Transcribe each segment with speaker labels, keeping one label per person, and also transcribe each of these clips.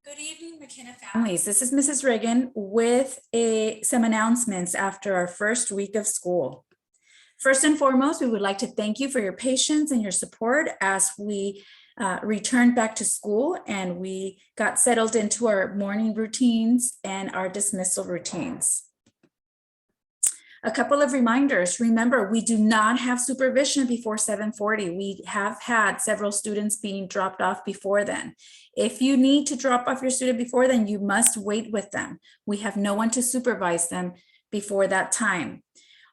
Speaker 1: Good evening, McKenna families. This is Mrs. Reagan with some announcements after our first week of school. First and foremost, we would like to thank you for your patience and your support as we returned back to school and we got settled into our morning routines and our dismissal routines. A couple of reminders. Remember, we do not have supervision before 7:40. We have had several students being dropped off before then. If you need to drop off your student before then, you must wait with them. We have no one to supervise them before that time.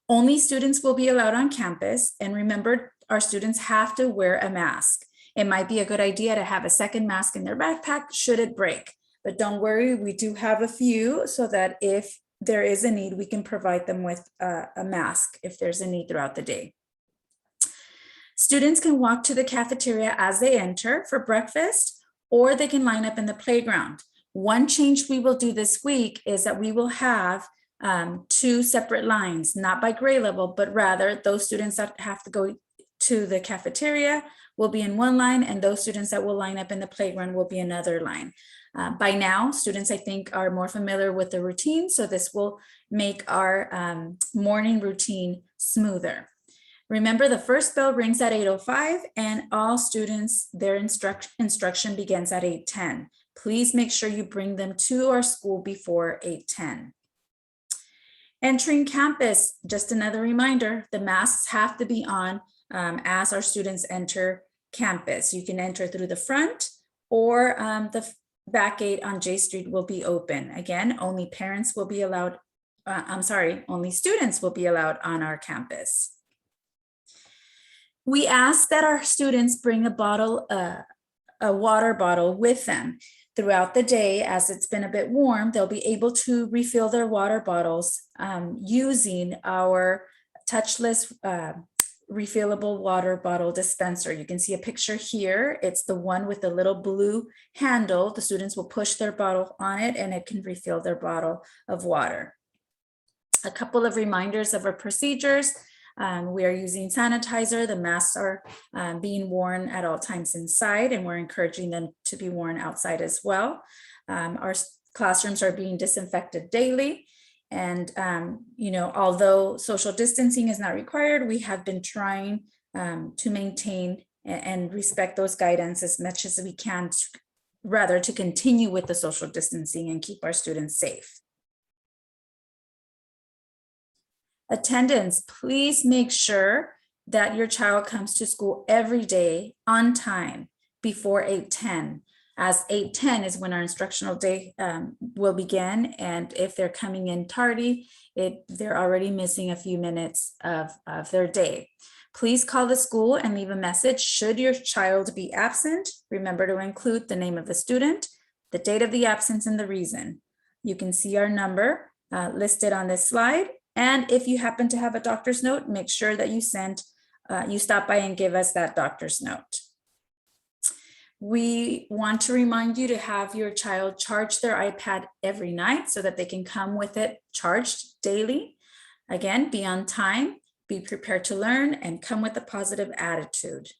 Speaker 1: Only students will be allowed on campus. And remember, our students have to wear a mask. It might be a good idea to have a second mask in their backpack should it break. But don't worry, we do have a few so that if there is a need, we can provide them with a mask if there's a need throughout the day. Students can walk to the cafeteria as they enter for breakfast, or they can line up in the playground. One change we will do this week is that we will have two separate lines, not by grade level, but rather those students that have to go to the cafeteria will be in one line, and those students that will line up in the playground will be another line. By now, students, I think, are more familiar with the routine, so this will make our morning routine smoother. Remember, the first bell rings at 8:05, and all students, their instruction begins at 8:10. Please make sure you bring them to our school before 8:10. Entering campus, just another reminder, the masks have to be on as our students enter campus. You can enter through the front, or the back gate on J Street will be open. Again, only parents will be allowed, only students will be allowed on our campus. We ask that our students bring a water bottle with them throughout the day. As it's been a bit warm, they'll be able to refill their water bottles using our touchless refillable water bottle dispenser. You can see a picture here. It's the one with the little blue handle. The students will push their bottle on it and it can refill their bottle of water. A couple of reminders of our procedures. We are using sanitizer. The masks are being worn at all times inside, and we're encouraging them to be worn outside as well. Our classrooms are being disinfected daily. And, although social distancing is not required, we have been trying to maintain and respect those guidance as much as we can, to continue with the social distancing and keep our students safe. Attendance, please make sure that your child comes to school every day on time before 8:10. As 8:10 is when our instructional day will begin. And if they're coming in tardy, they're already missing a few minutes of their day. Please call the school and leave a message should your child be absent. Remember to include the name of the student, the date of the absence, and the reason. You can see our number listed on this slide. And if you happen to have a doctor's note, make sure that you stop by and give us that doctor's note. We want to remind you to have your child charge their iPad every night so that they can come with it charged daily. Again, be on time, be prepared to learn, and come with a positive attitude.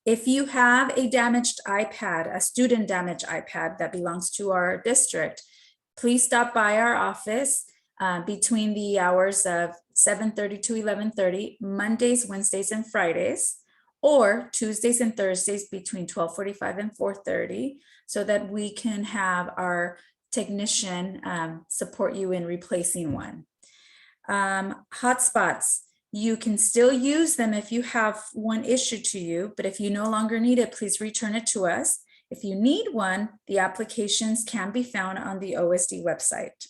Speaker 1: If you have a damaged iPad, a student damaged iPad that belongs to our district, please stop by our office between the hours of 7:30 to 11:30, Mondays, Wednesdays, and Fridays, or Tuesdays and Thursdays between 12:45 and 4:30, so that we can have our technician support you in replacing one. Hotspots, you can still use them if you have one issued to you, but if you no longer need it, please return it to us. If you need one, the applications can be found on the OSD website.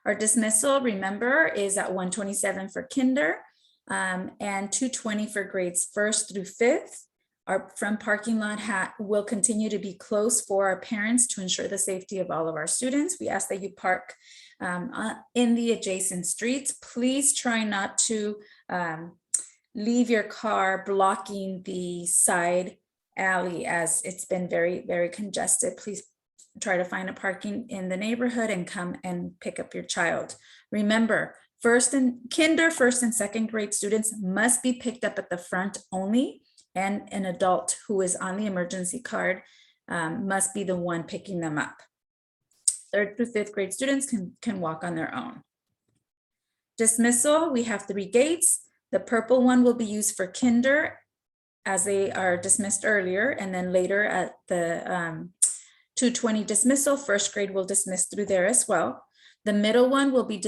Speaker 1: Our dismissal, remember, is at 1:27 for kinder, and 2:20 for grades 1st through 5th. Our front parking lot will continue to be closed for our parents to ensure the safety of all of our students. We ask that you park in the adjacent streets. Please try not to leave your car blocking the side alley, as it's been very, very congested. Please try to find a parking in the neighborhood and come and pick up your child. Remember, kinder, first and second grade students must be picked up at the front only, and an adult who is on the emergency card must be the one picking them up. 3rd through 5th grade students can walk on their own. Dismissal, we have 3 gates. The purple one will be used for kinder as they are dismissed earlier, and then later at the 2:20 dismissal, 1st grade will dismiss through there as well. The middle one will be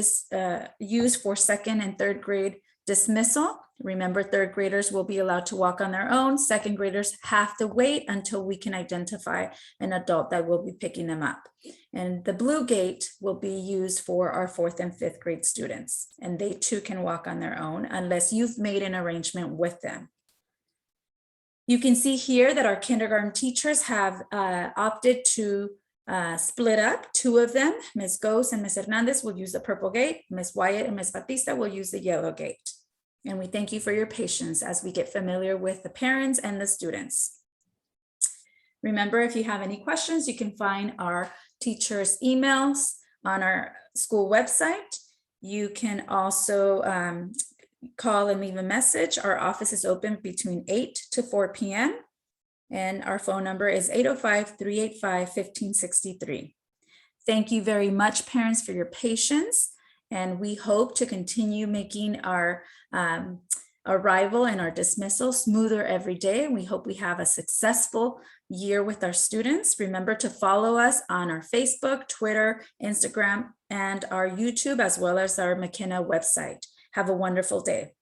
Speaker 1: used for 2nd and 3rd grade dismissal. Remember, 3rd graders will be allowed to walk on their own. 2nd graders have to wait until we can identify an adult that will be picking them up. And the blue gate will be used for our 4th and 5th grade students, and they too can walk on their own unless you've made an arrangement with them. You can see here that our kindergarten teachers have opted to split up 2 of them. Ms. Gose and Ms. Hernandez will use the purple gate. Ms. Wyatt and Ms. Batista will use the yellow gate. And we thank you for your patience as we get familiar with the parents and the students. Remember, if you have any questions, you can find our teachers' emails on our school website. You can also call and leave a message. Our office is open between 8 to 4 p.m. and our phone number is 805-385-1563. Thank you very much, parents, for your patience, and we hope to continue making our arrival and our dismissal smoother every day. We hope we have a successful year with our students. Remember to follow us on our Facebook, Twitter, Instagram, and our YouTube, as well as our McKenna website. Have a wonderful day.